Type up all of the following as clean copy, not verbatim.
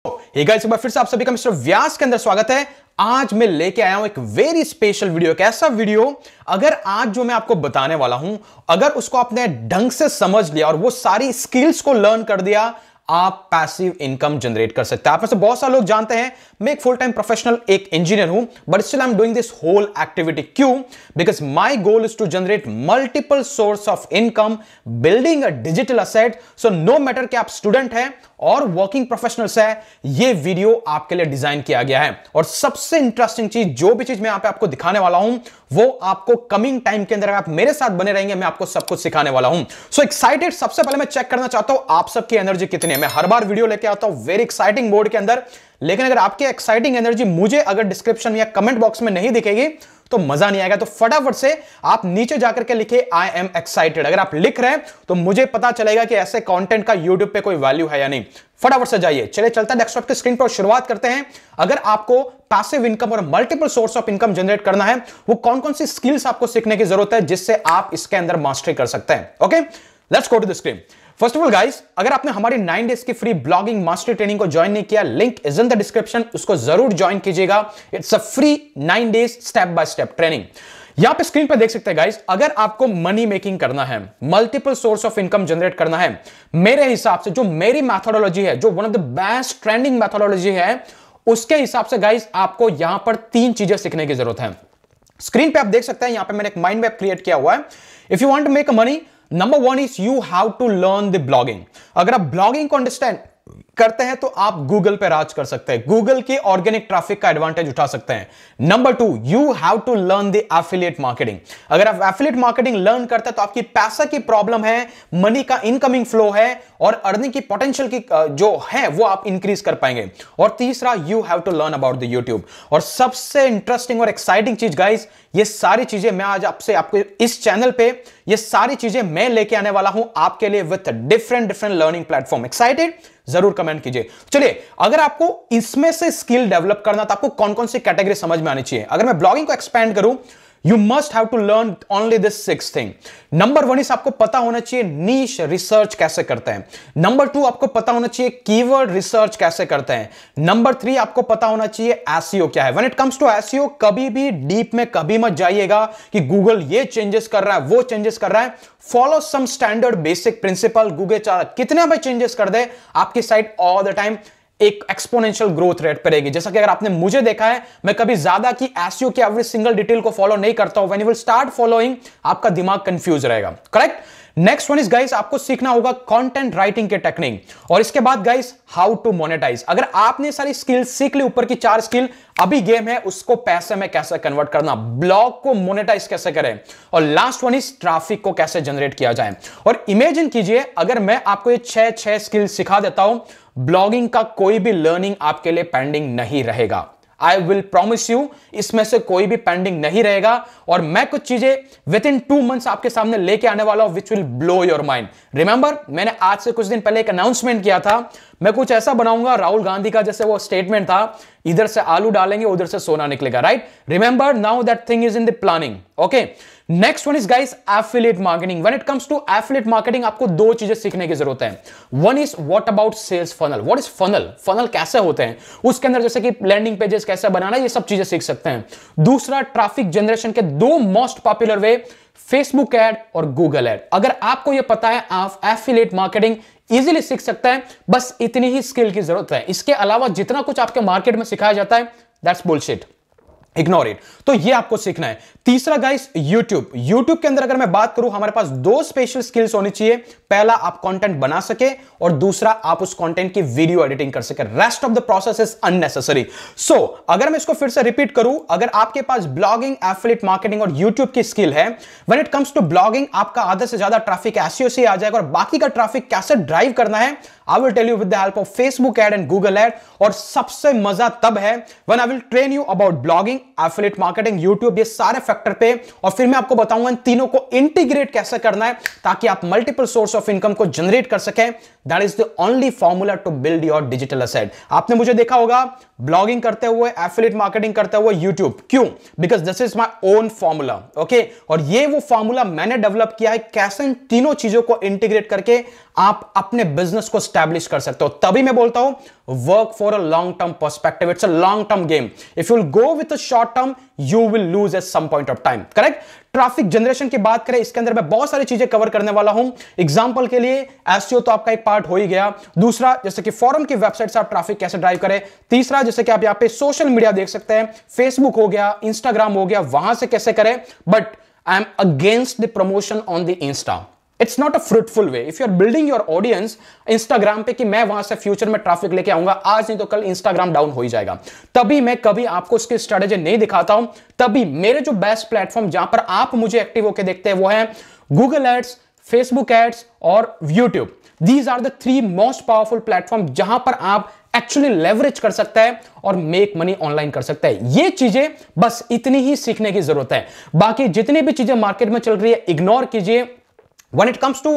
Hey guys, एक बार फिर से आप सभी का मिस्टर व्यास के अंदर स्वागत है। आज मैं लेके आया हूं एक वेरी स्पेशल वीडियो। एक ऐसा वीडियो, अगर आज जो मैं आपको बताने वाला हूं, अगर उसको आपने ढंग से समझ लिया और वो सारी स्किल्स को लर्न कर दिया, आप पैसिव इनकम जनरेट कर सकते हैं। आप में से बहुत सारे लोग जानते हैं मैं एक फुल टाइम प्रोफेशनल एक इंजीनियर हूं, but still I am doing this whole activity. क्यों? Because my goal is to generate multiple source of income, building a digital asset. So no matter कि आप स्टूडेंट हैं और वर्किंग प्रोफेशनल्स है, ये video आपके लिए डिजाइन किया गया है। और सबसे इंटरेस्टिंग चीज, जो भी चीज मैं यहां पे आपको दिखाने वाला हूं, वो आपको कमिंग टाइम के अंदर आप मेरे साथ बने रहेंगे, मैं आपको सब कुछ सिखाने वाला हूं। So excited. सबसे पहले मैं चेक करना चाहता हूं आप सबकी एनर्जी कितनी है। मैं हर बार वीडियो लेके आता हूं वेरी एक्साइटिंग मोड के अंदर, लेकिन अगर आपकी एक्साइटिंग एनर्जी मुझे अगर डिस्क्रिप्शन या कमेंट बॉक्स में नहीं दिखेगी तो मजा नहीं आएगा। तो फटाफट से आप नीचे जाकर के लिखे आई एम एक्साइटेड। अगर आप लिख रहे हैं तो मुझे पता चलेगा कि ऐसे कंटेंट का यूट्यूब पे कोई वैल्यू है या नहीं। फटाफट से जाइए, चलिए चलता है डेस्कटॉप की स्क्रीन पर। शुरुआत करते हैं। अगर आपको पैसिव इनकम और multiple source of income generate करना है, वो कौन कौन सी स्किल्स आपको सीखने की जरूरत है जिससे आप इसके अंदर मास्टरी कर सकते हैं। Okay, let's go to the screen. First of all guys, अगर आपने हमारी 9 डेज की फ्री ब्लॉगिंग मास्टरी ट्रेनिंग को ज्वाइन नहीं किया, link is in the description, उसको जरूर ज्वाइन कीजिएगा। It's a free 9 days step by step training. यहां पे स्क्रीन पे देख सकते हैं गाइस, अगर आपको मनी मेकिंग करना है, multiple source of income generate करना है, मेरे हिसाब से जो मेरी मैथोडोलॉजी है, जो one of the best trending methodology है, उसके हिसाब से गाइस आपको यहां पर 3 चीजें सीखने की जरूरत है। स्क्रीन पे आप देख सकते हैं, यहां पे मैंने एक माइंड मैप क्रिएट किया हुआ है। If you want to make money, number 1 is you have to learn the blogging. अगर आप ब्लॉगिंग को अंडरस्टैंड करते हैं तो आप गूगल पे राज कर सकते हैं, गूगल के ऑर्गेनिक ट्रैफिक का एडवांटेज उठा सकते हैं। Number 2, you have to learn the affiliate marketing. अगर आप एफिलिएट मार्केटिंग लर्न करते हैं तो आपकी पैसा की प्रॉब्लम है, मनी का इनकमिंग फ्लो है और अर्निंग की पोटेंशियल की जो है वो आप इंक्रीज कर पाएंगे। और तीसरा, you have to learn about the YouTube. और सबसे इंटरेस्टिंग और एक्साइटिंग चीज गाइस, ये सारी चीजें मैं आज आपको इस चैनल पे, ये सारी चीजें मैं लेके आने वाला हूं आपके लिए with different learning platform. Excited? जरूर कमेंट कीजिए। चलिए, अगर आपको इसमें से स्किल डेवलप करना तो आपको कौन कौन सी कैटेगरी समझ में आनी चाहिए। अगर मैं ब्लॉगिंग को एक्सपेंड करूं, you must have to learn only this 6 thing. Number 1 इस आपको पता होना चाहिए नीश रिसर्च कैसे करते हैं। नंबर 2 आपको पता होना चाहिए कीवर्ड रिसर्च कैसे करते हैं। नंबर 3 आपको पता होना चाहिए एसईओ क्या है। When it comes to SEO, कभी भी डीप में कभी मत जाइएगा कि गूगल ये चेंजेस कर रहा है, वो चेंजेस कर रहा है। Follow some standard basic principle. Google कितने भी चेंजेस कर दे, आपकी साइट ऑल द टाइम एक एक्सपोनेंशियल ग्रोथ रेट पर रहेगी। जैसा कि अगर आपने मुझे देखा है, मैं कभी ज्यादा की एसईओ की एवरी सिंगल डिटेल को फॉलो नहीं करता हूं। When you will start following, आपका दिमाग कंफ्यूज रहेगा। Correct? Next one is guys, आपको सीखना होगा कंटेंट राइटिंग के टेक्निक। और इसके बाद गाइस, हाउ टू मोनेटाइज। अगर आपने सारी स्किल सीख ली, ऊपर की 4 स्किल, अभी गेम है उसको पैसे में कैसे कन्वर्ट करना, ब्लॉग को मोनेटाइज कैसे करें, और लास्ट वन इज ट्रैफिक को कैसे जनरेट किया जाए। और इमेजिन कीजिए, अगर मैं आपको ये 6 स्किल सिखा देता हूं, ब्लॉगिंग का कोई भी लर्निंग आपके लिए पेंडिंग नहीं रहेगा। आई विल प्रॉमिस यू, इसमें से कोई भी पेंडिंग नहीं रहेगा। और मैं कुछ चीजें विद इन 2 मंथ्स आपके सामने लेके आने वाला हूं which will blow your mind. Remember, मैंने आज से कुछ दिन पहले एक अनाउंसमेंट किया था, मैं कुछ ऐसा बनाऊंगा राहुल गांधी का जैसे वो स्टेटमेंट था, इधर से आलू डालेंगे उधर से सोना निकलेगा। Right? Remember, now that thing is in the planning. Okay, next one is guys affiliate marketing. When it comes to affiliate marketing, आपको 2 चीजें सीखने की जरूरत है। One is what about sales funnel. What is funnel, funnel कैसे होते हैं, उसके अंदर जैसे कि लैंडिंग पेजेस कैसे बनाना, ये सब चीजें सीख सकते हैं। दूसरा, ट्रैफिक जनरेशन के 2 मोस्ट पॉपुलर वे, फेसबुक एड और गूगल एड। अगर आपको यह पता है, आप एफिलिएट मार्केटिंग इजीली सीख सकते हैं। बस इतनी ही स्किल की जरूरत है। इसके अलावा जितना कुछ आपके मार्केट में सिखाया जाता है, दैट्स बुलशिट, इग्नोर इट। तो ये आपको सीखना है। तीसरा गाइस, यूट्यूब। यूट्यूब के अंदर अगर मैं बात करूं, हमारे पास 2 स्पेशल स्किल्स होनी चाहिए। पहला, आप कंटेंट बना सके, और दूसरा, आप उस कंटेंट की वीडियो एडिटिंग कर सके। Rest of the process is unnecessary. So अगर मैं इसको फिर से रिपीट करूं, अगर आपके पास ब्लॉगिंग, एफिलिएट मार्केटिंग और यूट्यूब की स्किल है, when it comes to blogging, आपका आधे से ज्यादा ट्रैफिक एसईओ से आ जाएगा। और बाकी का ट्रैफिक कैसे ड्राइव करना है, I will tell you with the help of Facebook ad and Google ad. और सबसे मजा तब है when I will train you about blogging, affiliate marketing, YouTube, ये सारे फैक्टर पे, और फिर मैं आपको बताऊंगा इन तीनों को इंटीग्रेट कैसे करना है ताकि आप मल्टीपल सोर्स ऑफ इनकम को जनरेट कर सकें। That is the only formula to build your digital asset. आपने मुझे देखा होगा ब्लॉगिंग करते हुए, एफिलिएट मार्केटिंग करते हुए यूट्यूब, क्यों? Because this is my own formula, okay. और ये वो फॉर्मूला मैंने डेवलप किया है, कैसे इन तीनों चीजों को इंटीग्रेट करके आप अपने बिजनेस को स्टैब्लिश कर सकते हो। तभी मैं बोलता हूं work for a long term perspective, it's a long term game. If you will go with a short term, you will lose at some point of time, correct. Traffic generation की बात करें, इसके अंदर मैं बहुत सारी चीजें कवर करने वाला हूं। एग्जांपल के लिए एसईओ तो आपका एक पार्ट हो ही गया। दूसरा, जैसे कि फॉरम की वेबसाइट से आप ट्रैफिक कैसे ड्राइव करें। तीसरा, जैसे कि आप यहां पे सोशल मीडिया देख सकते हैं, फेसबुक हो गया, इंस्टाग्राम हो गया, वहां से कैसे करें। But I am against the promotion on the Insta. It's not a fruitful way. If you are building your audience Instagram पे कि मैं वहां से फ्यूचर में ट्रैफिक लेके आऊंगा, आज नहीं तो कल इंस्टाग्राम डाउन हो ही जाएगा। तभी मैं कभी आपको उसकी स्ट्रेटेजी नहीं दिखाता हूं। तभी मेरे जो बेस्ट प्लेटफॉर्म जहां पर आप मुझे एक्टिव होकर देखते हैं वो है गूगल एड्स, फेसबुक एड्स और YouTube. These are the 3 most powerful platform जहां पर आप एक्चुअली लेवरेज कर सकता है और मेक मनी ऑनलाइन कर सकता है। ये चीजें बस इतनी ही सीखने की जरूरत है। बाकी जितनी भी चीजें मार्केट में चल रही है इग्नोर कीजिए। When it comes to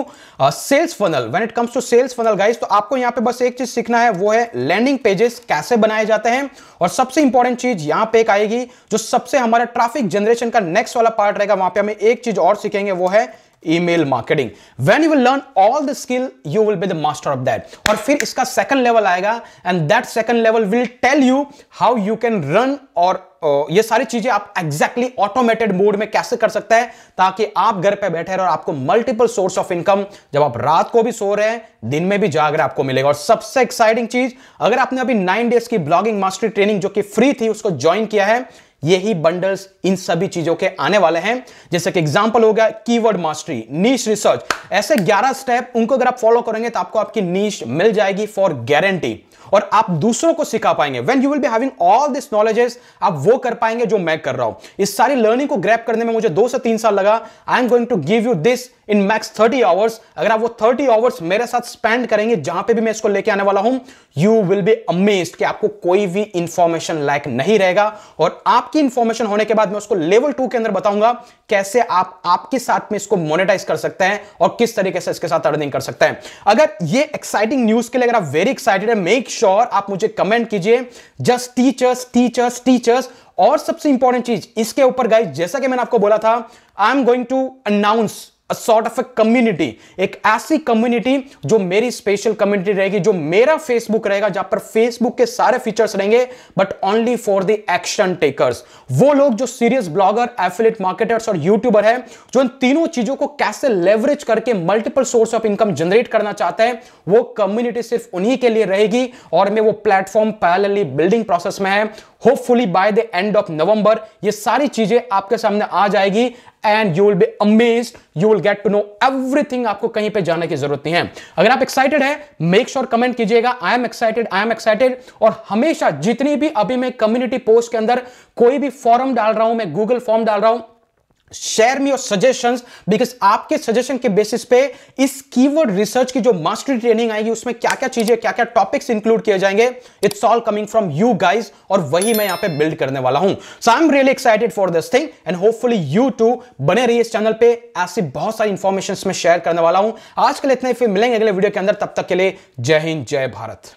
sales funnel guys, तो आपको यहां पे बस एक चीज सीखना है, वो है लैंडिंग पेजेस कैसे बनाए जाते हैं। और सबसे इंपॉर्टेंट चीज यहां पे एक आएगी जो सबसे हमारा ट्रैफिक जनरेशन का नेक्स्ट वाला पार्ट रहेगा, वहां पे हमें एक चीज और सीखेंगे, वो है email marketing. When you will learn all the skill, you will be the master of that। और फिर इसका सेकंड लेवल आएगा and that second level will tell you how you can run, और ये सारी चीजें आप एग्जैक्टली ऑटोमेटेड मोड में कैसे कर सकते हैं ताकि आप घर पे बैठे रहे और आपको मल्टीपल सोर्स ऑफ इनकम, जब आप रात को भी सो रहे हैं दिन में भी जाग रहे हैं, आपको मिलेगा। और सबसे एक्साइटिंग चीज, अगर आपने अभी 9 डेज की ब्लॉगिंग मास्टरी ट्रेनिंग जो कि फ्री थी उसको ज्वाइन किया है, यही बंडल्स इन सभी चीजों के आने वाले हैं। जैसे कि एग्जांपल हो गया कीवर्ड मास्टरी, नीश रिसर्च, ऐसे 11 स्टेप, उनको अगर आप फॉलो करेंगे तो आपको आपकी नीश मिल जाएगी फॉर गारंटी, और आप दूसरों को सिखा पाएंगे। When you will be having all this knowledges, आप वो कर पाएंगे जो मैं कर रहा हूं। इस सारी लर्निंग को ग्रैब करने में मुझे 2 से 3 साल लगा। I am going to give you this in max 30 hours. अगर आप वो 30 आवर्स मेरे साथ स्पेंड करेंगे जहां पे भी मैं इसको लेके आने वाला हूं, यू विल बी अमेज्ड कि आपको कोई भी इंफॉर्मेशन लैक नहीं रहेगा। और आपकी इंफॉर्मेशन होने के बाद मैं उसको लेवल 2 के अंदर बताऊंगा कैसे आप आपके साथ में इसको मोनेटाइज कर सकते हैं और किस तरीके से इसके साथ अर्निंग कर सकते हैं। अगर ये एक्साइटिंग न्यूज के लिए अगर आप वेरी एक्साइटेड है, मेक श्योर आप मुझे कमेंट कीजिए, जस्ट टीचर्स। और सबसे इंपॉर्टेंट चीज इसके ऊपर गाइस, जैसा कि मैंने आपको बोला था, I am going to announce sort of a community, एक ऐसी कम्युनिटी जो मेरी स्पेशल कम्युनिटी रहेगी, जो मेरा फेसबुक रहेगा, जहां पर फेसबुक के सारे फीचर्स रहेंगे but only for the action takers. वो लोग जो सीरियस ब्लॉगर, एफिलिएट मार्केटर्स और यूट्यूबर है, जो इन तीनों चीजों को कैसे लेवरेज करके multiple source of income generate करना चाहते हैं, वो कम्युनिटी सिर्फ उन्हीं के लिए रहेगी। और मैं वो प्लेटफॉर्म पैरेलली बिल्डिंग प्रोसेस में है। Hopefully by the end of November ये सारी चीजें आपके सामने आ जाएगी and you will be amazed, you will get to know everything. आपको कहीं पे जाने की जरूरत नहीं है। अगर आप एक्साइटेड है, मेक श्योर कमेंट कीजिएगा आई एम एक्साइटेड। और हमेशा जितनी भी अभी मैं कम्युनिटी पोस्ट के अंदर कोई भी फॉर्म डाल रहा हूं, मैं गूगल फॉर्म डाल रहा हूं, share me your suggestions, because आपके सजेशन के बेसिस पे इस कीवर्ड रिसर्च की जो मास्टरी ट्रेनिंग आएगी उसमें क्या क्या चीजें, क्या क्या टॉपिक्स इंक्लूड किए जाएंगे, it's all coming from you guys, और वही मैं यहां पे बिल्ड करने वाला हूं। So I am really excited for this thing and hopefully you too बने रहिए इस चैनल पे। ऐसी बहुत सारी इंफॉर्मेशन में शेयर करने वाला हूं। आज के लिए इतना ही, फिर मिलेंगे अगले वीडियो के अंदर। तब तक के लिए जय हिंद, जय भारत।